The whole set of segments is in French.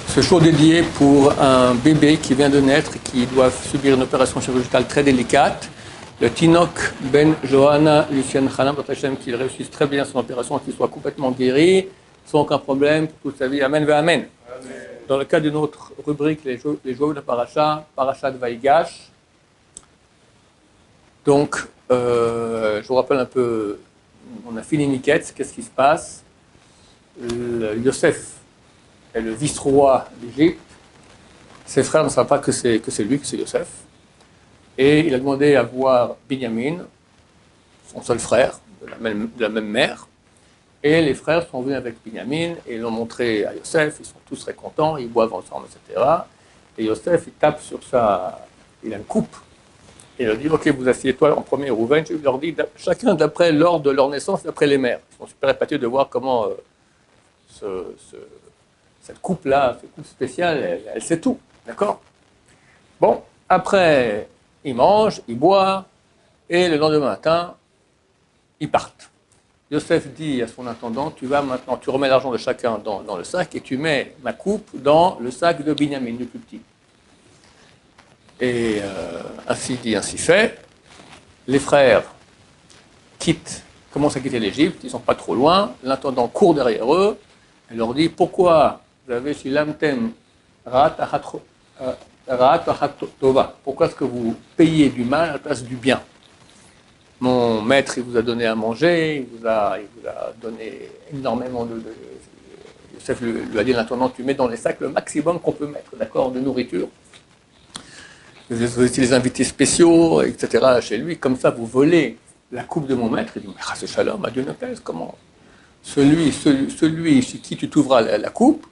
Ce jour dédié pour un bébé qui vient de naître et qui doit subir une opération chirurgicale très délicate. Le Tinok Ben Johanna Lucien Khanam, qu'il réussisse très bien son opération, qu'il soit complètement guéri, sans aucun problème pour toute sa vie. Amen, amen. Dans le cas d'une autre rubrique, les joyaux de Parasha, Parasha de Vaïgash. Donc, je vous rappelle un peu, on a fini Miketz, qu'est-ce qui se passe? Yosef est le vice-roi d'Égypte. Ses frères ne savent pas que c'est lui, que c'est Yosef. Et il a demandé à voir Binyamin, son seul frère, de la même mère. Et les frères sont venus avec Binyamin et l'ont montré à Yosef. Ils sont tous très contents, ils boivent ensemble, etc. Et Yosef, il tape sur il a une coupe. Et il leur dit, ok, vous asseyez-toi en premier, Rouven. Je leur dis, chacun d'après l'ordre de leur naissance, d'après les mères. Ils sont super épatés de voir comment cette coupe-là, cette coupe spéciale, elle sait tout. D'accord? Bon, après, ils mangent, ils boivent, et le lendemain matin, ils partent. Yosef dit à son intendant, tu vas maintenant, tu remets l'argent de chacun dans le sac, et tu mets ma coupe dans le sac de Binyamin, le plus petit. Et ainsi dit, ainsi fait. Les frères commencent à quitter l'Égypte, ils ne sont pas trop loin, l'intendant court derrière eux, et leur dit, pourquoi vous avez shilamtem ra'at tova? Pourquoi est-ce que vous payez du mal à la place du bien? Mon maître, il vous a donné à manger, il vous a donné énormément Yosef lui a dit à l'intendant, tu mets dans les sacs le maximum qu'on peut mettre, d'accord, de nourriture. Vous étiez les invités spéciaux, etc. chez lui, comme ça vous volez la coupe de mon maître. Il dit, mais c'est shalom, Dieu ne pèse, comment? Celui chez qui tu t'ouvras la coupe,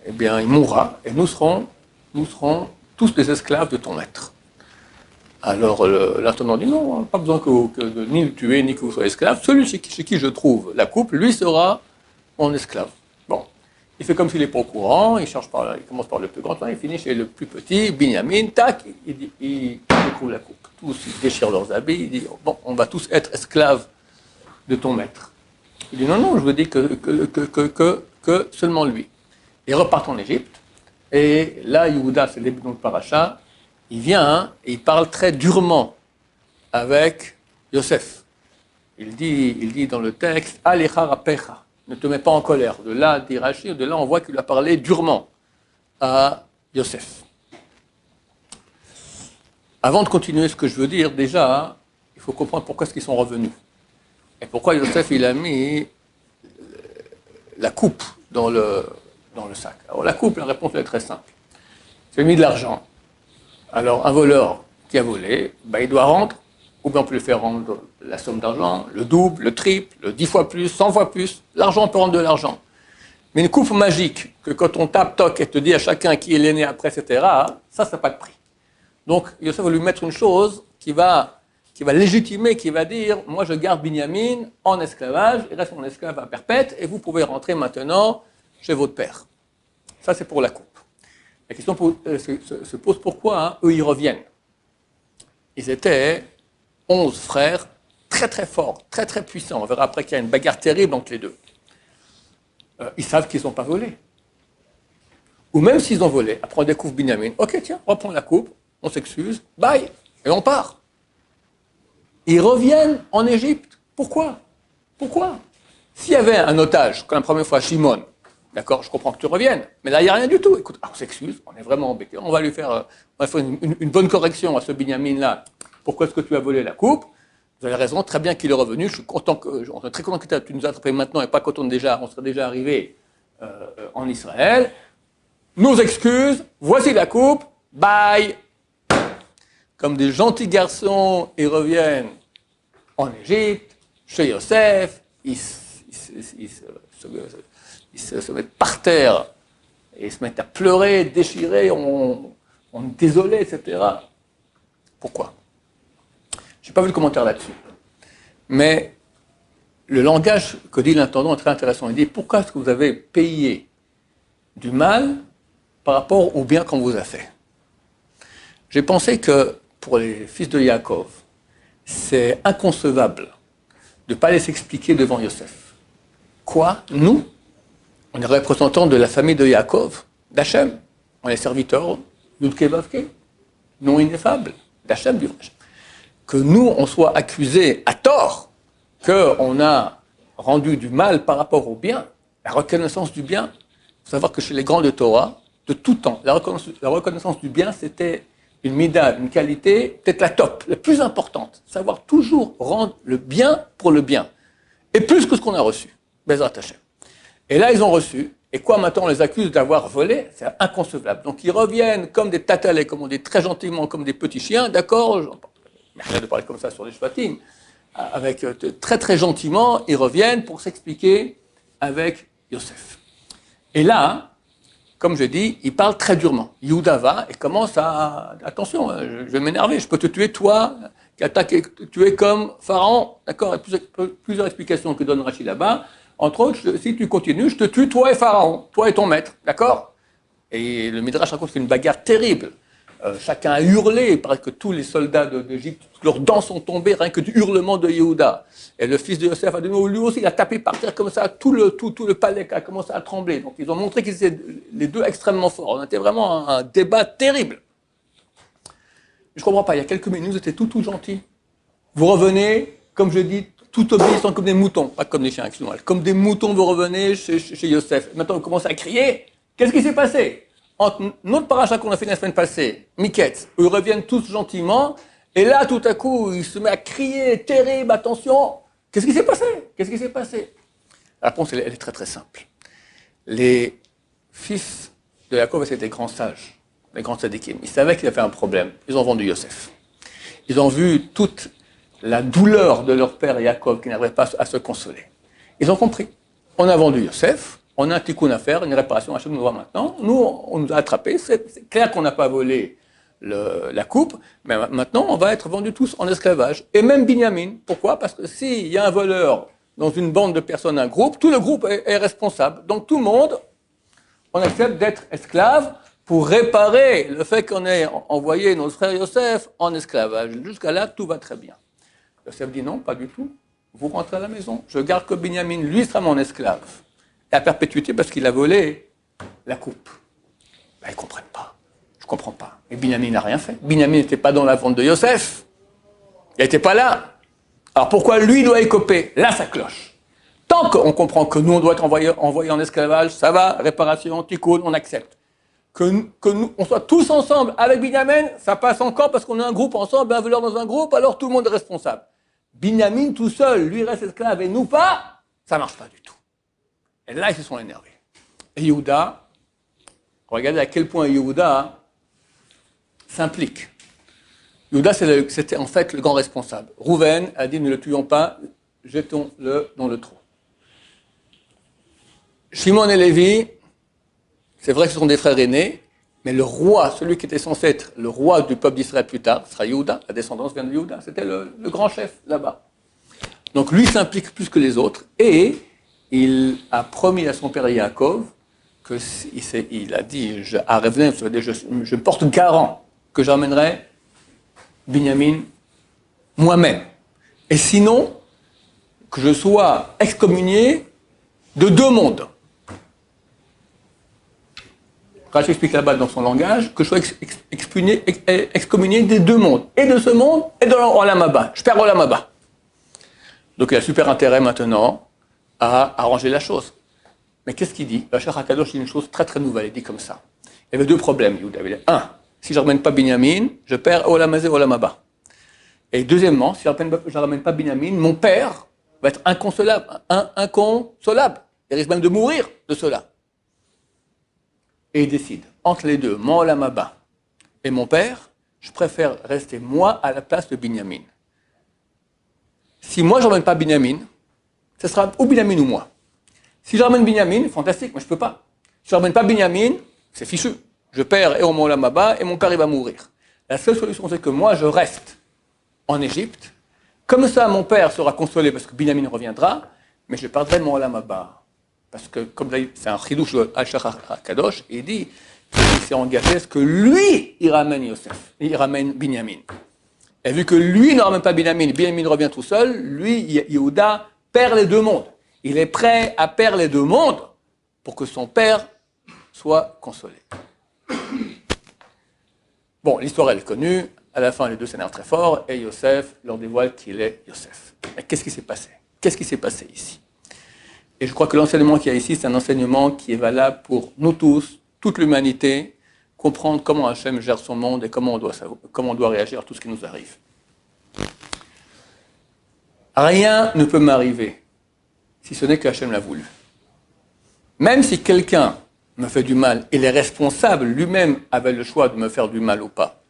eh bien, il mourra, et nous serons tous des esclaves de ton maître. Alors l'intendant dit, non, pas besoin ni le tuer, ni que vous soyez esclave. Celui chez qui je trouve la coupe, lui sera mon esclave. Bon, il fait comme s'il n'est pas au courant, il commence par le plus grand, il finit chez le plus petit, Binyamin, tac, il découvre la coupe. Tous, ils déchirent leurs habits, il dit, bon, on va tous être esclaves de ton maître. Il dit, non, je veux dire que seulement lui. Ils repartent en Égypte, et là, Yehuda, c'est le début de notre paracha, il vient et il parle très durement avec Yosef. Il dit dans le texte, Alecha rapecha, ne te mets pas en colère. De là, dit Rashi, de là, on voit qu'il a parlé durement à Yosef. Avant de continuer ce que je veux dire, déjà, il faut comprendre pourquoi est-ce qu'ils sont revenus. Et pourquoi Yosef, il a mis la coupe dans le sac. Alors la coupe, la réponse est très simple. C'est mis de l'argent. Alors un voleur qui a volé, il doit rendre, ou bien on peut lui faire rendre la somme d'argent, le double, le triple, le 10 fois plus, 100 fois plus. L'argent, on peut rendre de l'argent. Mais une coupe magique, que quand on tape, toc, et te dit à chacun qui est l'aîné après, etc., ça n'a pas de prix. Donc Yosef va lui mettre une chose qui va légitimer, qui va dire, moi je garde Binyamin en esclavage, il reste mon esclave à perpète, et vous pouvez rentrer maintenant chez votre père. Ça, c'est pour la coupe. La question se pose pourquoi eux, ils reviennent. Ils étaient 11 frères, très très forts, très très puissants. On verra après qu'il y a une bagarre terrible entre les deux. Ils savent qu'ils n'ont pas volé. Ou même s'ils ont volé, après on découvre Binyamin, ok, tiens, reprends la coupe, on s'excuse, bye, et on part. Ils reviennent en Égypte. Pourquoi? S'il y avait un otage, comme la première fois, Shimon, d'accord, je comprends que tu reviennes, mais là, il n'y a rien du tout. Écoute, on s'excuse, on est vraiment embêté. On va faire une bonne correction à ce Binyamin-là. Pourquoi est-ce que tu as volé la coupe? Vous avez raison, très bien qu'il est revenu. Je suis très content que tu nous attrapes maintenant et pas quand on serait déjà arrivé en Israël. Nos excuses, voici la coupe, bye. Comme des gentils garçons, ils reviennent en Égypte, chez Yosef, ils se mettent par terre et ils se mettent à pleurer, déchirer, on est désolé, etc. Pourquoi? Je n'ai pas vu le commentaire là-dessus. Mais le langage que dit l'intendant est très intéressant. Il dit, pourquoi est-ce que vous avez payé du mal par rapport au bien qu'on vous a fait? J'ai pensé que pour les fils de Yaakov, c'est inconcevable de ne pas les expliquer devant Yosef. Quoi? Nous, on est représentants de la famille de Yaakov, d'Hachem. On est serviteurs, Yudke Vavke, non ineffable, d'Hachem, du vrai Hachem. Que nous, on soit accusés à tort, qu'on a rendu du mal par rapport au bien, la reconnaissance du bien. Il faut savoir que chez les grands de Torah, de tout temps, la reconnaissance du bien, c'était une mida, une qualité, peut-être la top, la plus importante. Savoir toujours rendre le bien pour le bien. Et plus que ce qu'on a reçu. Bezrat Hashem. Et là, ils ont reçu. Et quoi, maintenant, on les accuse d'avoir volé? C'est inconcevable. Donc, ils reviennent comme des tatalais, comme on dit très gentiment, comme des petits chiens, d'accord? Rien de parler comme ça sur les shvatim. Avec très très gentiment, ils reviennent pour s'expliquer avec Yosef. Et là, comme je dis, il parle très durement. Yehuda va et commence à... Attention, je vais m'énerver, je peux te tuer, toi, qui attaque, tu es comme Pharaon. D'accord? Il y a plusieurs explications que donne Rachid là-bas. Entre autres, si tu continues, je te tue, toi et Pharaon, toi et ton maître. D'accord? Et le Midrash raconte qu'il y a une bagarre terrible. Chacun a hurlé, il paraît que tous les soldats d'Égypte, leurs dents sont tombées, rien que du hurlement de Yehuda. Et le fils de Yosef a dit, lui aussi, il a tapé par terre comme ça, tout le palais a commencé à trembler. Donc ils ont montré qu'ils étaient les deux extrêmement forts. On était vraiment un débat terrible. Je ne comprends pas, il y a quelques minutes, vous étiez tout gentils. Vous revenez, comme je dis, tout obéissant comme des moutons, pas comme des chiens, excusez-moi. Comme des moutons, vous revenez chez Yosef. Maintenant, vous commencez à crier. Qu'est-ce qui s'est passé? Entre notre paracha qu'on a fait la semaine passée, Miket, où ils reviennent tous gentiment, et là, tout à coup, il se met à crier, terrible, attention. Qu'est-ce qui s'est passé? Qu'est-ce qui s'est passé? La réponse, elle est très très simple. Les fils de Yaakov étaient des grands sages, des grands tzadikim. Ils savaient qu'il y avait un problème. Ils ont vendu Yosef. Ils ont vu toute la douleur de leur père Yaakov qui n'arrivait pas à se consoler. Ils ont compris. On a vendu Yosef. On a un tikkun à faire, une réparation, Hachem nous voit maintenant. Nous, on nous a attrapés. C'est clair qu'on n'a pas volé la coupe, mais maintenant, on va être vendus tous en esclavage. Et même Binyamin. Pourquoi? Parce que s'il y a un voleur dans une bande de personnes, un groupe, tout le groupe est responsable. Donc tout le monde, on accepte d'être esclave pour réparer le fait qu'on ait envoyé notre frère Yosef en esclavage. Jusqu'à là, tout va très bien. Yosef dit non, pas du tout. Vous rentrez à la maison. Je garde que Binyamin, lui, sera mon esclave. À perpétuité parce qu'il a volé la coupe. Ben, ils ne comprennent pas. Je ne comprends pas. Et Binyamin n'a rien fait. Binyamin n'était pas dans la vente de Yosef. Il n'était pas là. Alors pourquoi lui doit écoper? Là, ça cloche. Tant qu'on comprend que nous, on doit être envoyé en esclavage, ça va, réparation, tikkun, on accepte. Que nous, on soit tous ensemble avec Binyamin, ça passe encore parce qu'on est un groupe ensemble, un voleur dans un groupe, alors tout le monde est responsable. Binyamin tout seul, lui reste esclave et nous pas, ça ne marche pas du tout. Et là, ils se sont énervés. Et Yehuda, regardez à quel point Yehuda s'implique. Yehuda, c'était en fait le grand responsable. Rouven a dit, ne le tuons pas, jetons-le dans le trou. Shimon et Lévi, c'est vrai que ce sont des frères aînés, mais le roi, celui qui était censé être le roi du peuple d'Israël plus tard, sera Yehuda, la descendance vient de Yehuda, c'était le grand chef là-bas. Donc lui s'implique plus que les autres, et il a promis à son père Yaakov il a dit, à Revnem, je porte garant que j'emmènerai Binyamin moi-même. Et sinon, que je sois excommunié de deux mondes. Rachid explique là-bas dans son langage que je sois excommunié des deux mondes. Et de ce monde, et de l'Olam Haba. Je perds l'Olam Haba. Donc il a super intérêt maintenant à arranger la chose. Mais qu'est-ce qu'il dit? Le Shach HaKadosh dit une chose très très nouvelle, il dit comme ça. Il y avait deux problèmes, Yehuda. Un, si je ne ramène pas Binyamin, je perds Olam Hazé, Olam Haba. Et deuxièmement, si je ne ramène pas Binyamin, mon père va être inconsolable. Il risque même de mourir de cela. Et il décide, entre les deux, mon Olam Haba et mon père, je préfère rester moi à la place de Binyamin. Si moi je ne ramène pas Binyamin, ce sera ou Binyamin ou moi. Si je ramène Binyamin, fantastique, mais je ne peux pas. Si je ne ramène pas Binyamin, c'est fichu. Je perds et au Olam Haba et mon père il va mourir. La seule solution, c'est que moi je reste en Égypte. Comme ça, mon père sera consolé parce que Binyamin reviendra, mais je perdrai mon Olam Haba. Parce que, comme c'est un chidouche de Al-Shach HaKadosh, il dit qu'il s'est engagé à ce que lui, il ramène Yosef, il ramène Binyamin. Et vu que lui ne ramène pas Binyamin, Binyamin revient tout seul, lui, Yehuda, perd les deux mondes. Il est prêt à perdre les deux mondes pour que son père soient consolés. Bon, l'histoire elle est connue. À la fin, les deux s'énervent très fort et Yosef leur dévoile qu'il est Yosef. Mais qu'est-ce qui s'est passé? Qu'est-ce qui s'est passé ici? Et je crois que l'enseignement qu'il y a ici, c'est un enseignement qui est valable pour nous tous, toute l'humanité, comprendre comment Hachem gère son monde et comment on doit réagir à tout ce qui nous arrive. Rien ne peut m'arriver si ce n'est que Hachem l'a voulu. Même si quelqu'un me fait du mal et les responsables lui-même avaient le choix de me faire du mal ou pas,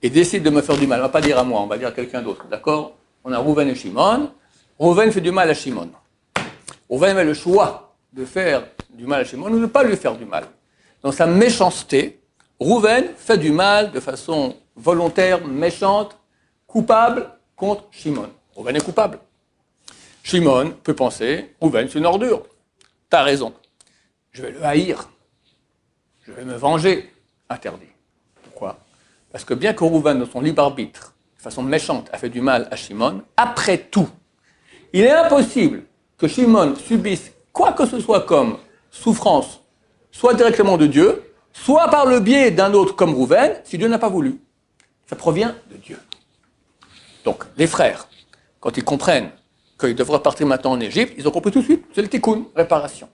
et décide de me faire du mal, on ne va pas dire à moi, on va dire à quelqu'un d'autre, d'accord? On a Rouven et Shimon. Rouven fait du mal à Shimon. Rouven avait le choix de faire du mal à Shimon ou de ne pas lui faire du mal. Dans sa méchanceté, Rouven fait du mal de façon volontaire, méchante, coupable contre Shimon. Rouven est coupable. Shimon peut penser, Rouven c'est une ordure. T'as raison. Je vais le haïr. Je vais me venger. Interdit. Pourquoi? Parce que bien que Rouven, dans son libre arbitre, de façon méchante, a fait du mal à Shimon, après tout, il est impossible que Shimon subisse quoi que ce soit comme souffrance, soit directement de Dieu, soit par le biais d'un autre comme Rouven, si Dieu n'a pas voulu. Ça provient de Dieu. Donc, les frères, quand ils comprennent qu'ils devraient partir maintenant en Égypte, ils ont compris tout de suite, c'est le tikkun, réparation.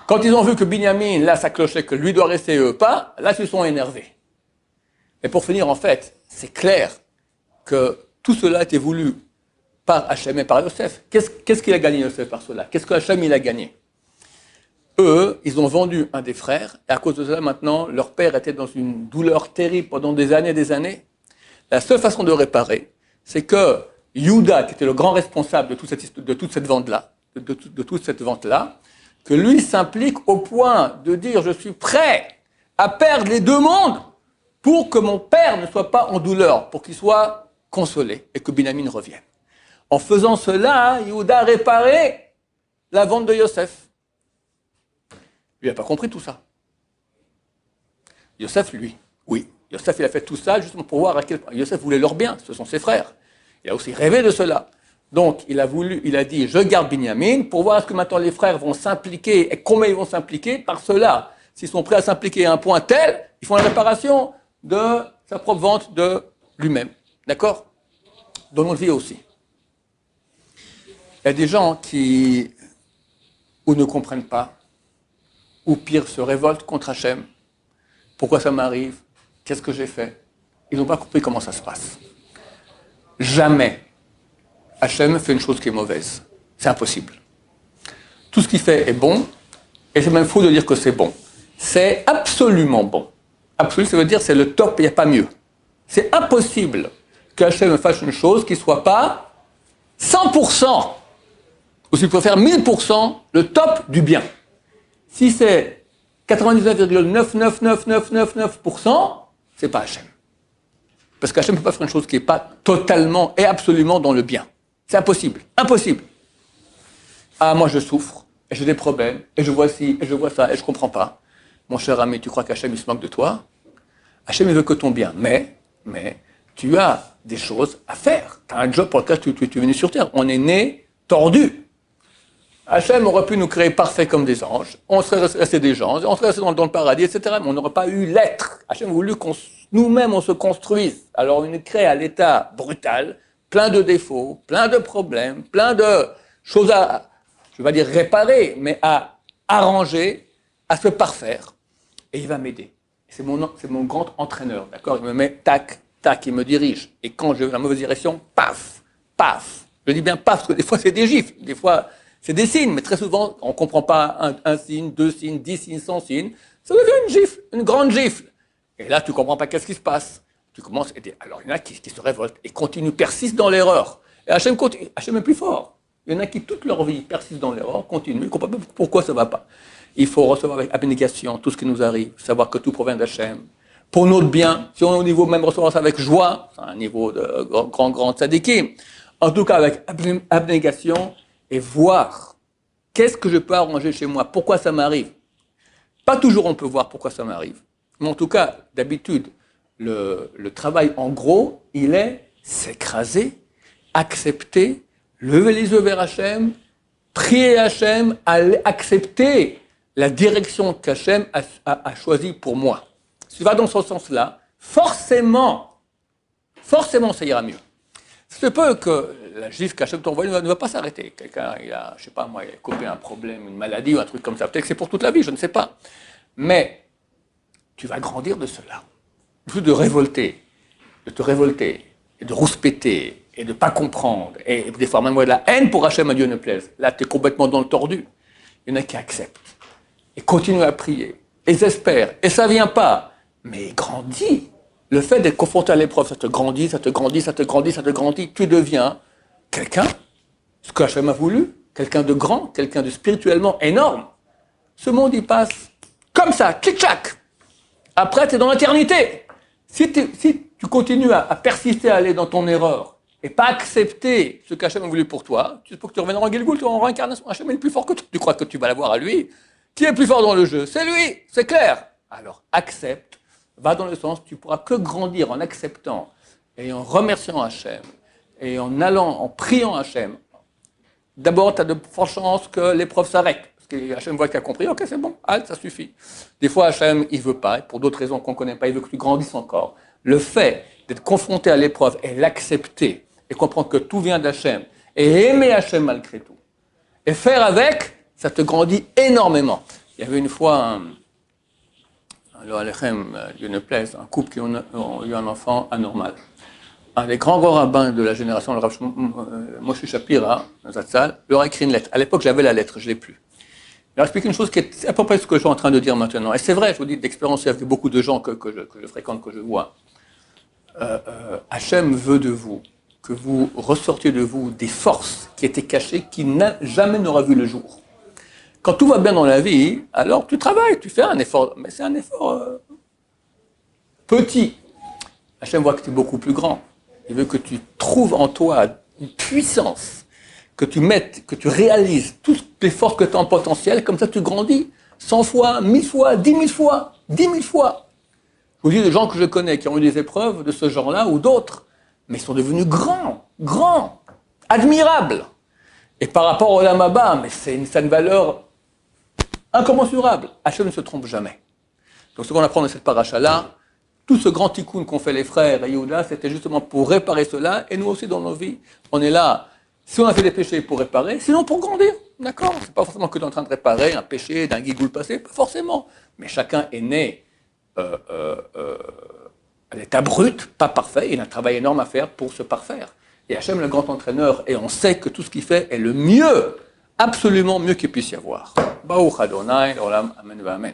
Quand ils ont vu que Binyamin, là, ça clochait, que lui doit rester et eux pas, là, ils se sont énervés. Mais pour finir, en fait, c'est clair que tout cela était voulu par Hachem et par Yosef. Qu'est-ce qu'il a gagné, Yosef, par cela? Qu'est-ce que Hachem, il a gagné? Eux, ils ont vendu un des frères, et à cause de cela, maintenant, leur père était dans une douleur terrible pendant des années et des années. La seule façon de réparer, c'est que Yuda, qui était le grand responsable de toute cette vente-là, de toute cette vente-là, que lui s'implique au point de dire « Je suis prêt à perdre les deux mondes pour que mon père ne soit pas en douleur, pour qu'il soit consolé et que Binyamin revienne. » En faisant cela, Yehuda a réparé la vente de Yosef. Lui n'a pas compris tout ça. Yosef, lui, oui. Yosef, il a fait tout ça justement pour voir à quel point. Yosef voulait leur bien, ce sont ses frères. Il a aussi rêvé de cela. Donc, il a dit, je garde Binyamin pour voir est-ce que maintenant les frères vont s'impliquer et combien ils vont s'impliquer. Par cela, s'ils sont prêts à s'impliquer à un point tel, ils font la réparation de sa propre vente de lui-même. D'accord? Dans notre vie aussi. Il y a des gens qui ou ne comprennent pas, ou pire, se révoltent contre Hachem. Pourquoi ça m'arrive? Qu'est-ce que j'ai fait? Ils n'ont pas compris comment ça se passe. Jamais Hachem fait une chose qui est mauvaise. C'est impossible. Tout ce qu'il fait est bon, et c'est même faux de dire que c'est bon. C'est absolument bon. Absolu, ça veut dire c'est le top, il n'y a pas mieux. C'est impossible que Hachem fasse une chose qui ne soit pas 100%, ou s'il peut faire 1000%, le top du bien. Si c'est 99,99999%, c'est pas Hachem. Parce qu'Hachem ne peut pas faire une chose qui n'est pas totalement et absolument dans le bien. C'est impossible. Impossible. Ah, moi je souffre, et j'ai des problèmes, et je vois ci, et je vois ça, et je ne comprends pas. Mon cher ami, tu crois qu'Hachem il se moque de toi? Hachem il veut que ton bien. Mais, tu as des choses à faire. Tu as un job pour lequel tu es venu sur terre. On est né tordu. Hachem aurait pu nous créer parfaits comme des anges, on serait restés des gens, on serait restés dans le paradis, etc. Mais on n'aurait pas eu l'être. Hachem a voulu qu'on nous-mêmes on se construise. Alors on est créé à l'état brutal, plein de défauts, plein de problèmes, plein de choses à, je ne vais pas dire réparer, mais à arranger, à se parfaire. Et il va m'aider. C'est mon grand entraîneur, d'accord? Il me met tac, tac, il me dirige. Et quand je vais dans la mauvaise direction, paf, paf. Je dis bien paf, parce que des fois c'est des gifles, des fois c'est des signes, mais très souvent on ne comprend pas un signe, 2 signes, 10 signes, 100 signes. Ça devient une gifle, une grande gifle. Et là, tu ne comprends pas qu'est-ce qui se passe. Tu commences à aider. Alors, il y en a qui se révoltent et continuent, persistent dans l'erreur. Et Hachem est plus fort. Il y en a qui, toute leur vie, persistent dans l'erreur, continuent, ils ne comprennent pas pourquoi ça ne va pas. Il faut recevoir avec abnégation tout ce qui nous arrive, savoir que tout provient d'Hachem. Pour notre bien, si on est au niveau même recevoir ça avec joie, c'est un niveau de grand tzadikim. En tout cas, avec abnégation et voir qu'est-ce que je peux arranger chez moi, pourquoi ça m'arrive. Pas toujours on peut voir pourquoi ça m'arrive. Mais en tout cas, d'habitude, le travail, en gros, il est s'écraser, accepter, lever les yeux vers Hachem, prier Hachem, accepter la direction qu'Hachem a choisie pour moi. Si tu vas dans ce sens-là, forcément, ça ira mieux. C'est peu que la gifle qu'Hachem t'envoie ne va pas s'arrêter. Quelqu'un, il a, je sais pas moi, il a copé un problème, une maladie ou un truc comme ça. Peut-être que c'est pour toute la vie, je ne sais pas. Mais tu vas grandir de cela. Plus de te révolter, et de rouspéter, et de ne pas comprendre, et des fois même de la haine pour Hachem, à Dieu ne plaise. Là, tu es complètement dans le tordu. Il y en a qui acceptent, et continuent à prier, et espèrent, et ça ne vient pas. Mais grandis. Le fait d'être confronté à l'épreuve, ça te grandit, ça te grandit, ça te grandit, ça te grandit. Tu deviens quelqu'un, ce que Hachem a voulu, quelqu'un de grand, quelqu'un de spirituellement énorme. Ce monde, il passe comme ça, tchic-tchac. Après, tu es dans l'éternité. Si tu continues à persister à aller dans ton erreur et pas accepter ce qu'Hachem a voulu pour toi, tu sais pas que tu reviendras en Gilgoul, tu es en réincarnation. Hachem est le plus fort que toi. Tu crois que tu vas l'avoir à lui. Qui est le plus fort dans le jeu? C'est lui, c'est clair. Alors, accepte. Va dans le sens, tu pourras que grandir en acceptant et en remerciant Hachem et en allant, en priant Hachem. D'abord, tu as de fortes chances que l'épreuve s'arrête. Parce que Hachem voit qu'il a compris, ok, c'est bon, ça suffit. Des fois, Hachem, il ne veut pas, et pour d'autres raisons qu'on ne connaît pas, il veut que tu grandisses encore. Le fait d'être confronté à l'épreuve et l'accepter, et comprendre que tout vient d'Hachem, et aimer Hachem malgré tout, et faire avec, ça te grandit énormément. Il y avait une fois alors, Alechem, Dieu ne plaise, un couple qui ont eu un enfant anormal. Un des grands rabbins de la génération, le Rav Moshe Shapira, Zatzal, leur a écrit une lettre. À l'époque, j'avais la lettre, je ne l'ai plus. Il leur explique une chose qui est à peu près ce que je suis en train de dire maintenant. Et c'est vrai, je vous dis, d'expérience avec beaucoup de gens que je fréquente, que je vois. Hachem veut de vous que vous ressortiez de vous des forces qui étaient cachées, qui jamais n'aura vu le jour. Quand tout va bien dans la vie, alors tu travailles, tu fais un effort, mais c'est un effort petit. Hachem voit que tu es beaucoup plus grand. Il veut que tu trouves en toi une puissance, que tu réalises toutes les forces que tu as en potentiel, comme ça tu grandis 100 fois, 1000 fois, 10 000 fois, 10 000 fois. Je vous dis des gens que je connais qui ont eu des épreuves de ce genre-là ou d'autres, mais ils sont devenus grands, admirables. Et par rapport au Lamaba, mais c'est une valeur incommensurable. Hachem ne se trompe jamais. Donc ce qu'on apprend de cette paracha-là, tout ce grand tikkun qu'ont fait les frères et Yehuda, c'était justement pour réparer cela, et nous aussi dans nos vies. On est là, si on a fait des péchés pour réparer, sinon pour grandir. D'accord? C'est pas forcément que tu es en train de réparer un péché d'un guigoul passé, pas forcément. Mais chacun est né à l'état brut, pas parfait, il a un travail énorme à faire pour se parfaire. Et Hachem, le grand entraîneur, et on sait que tout ce qu'il fait est le mieux, absolument mieux qu'il puisse y avoir. Baruch Adonai, Olam, Amen, Amen.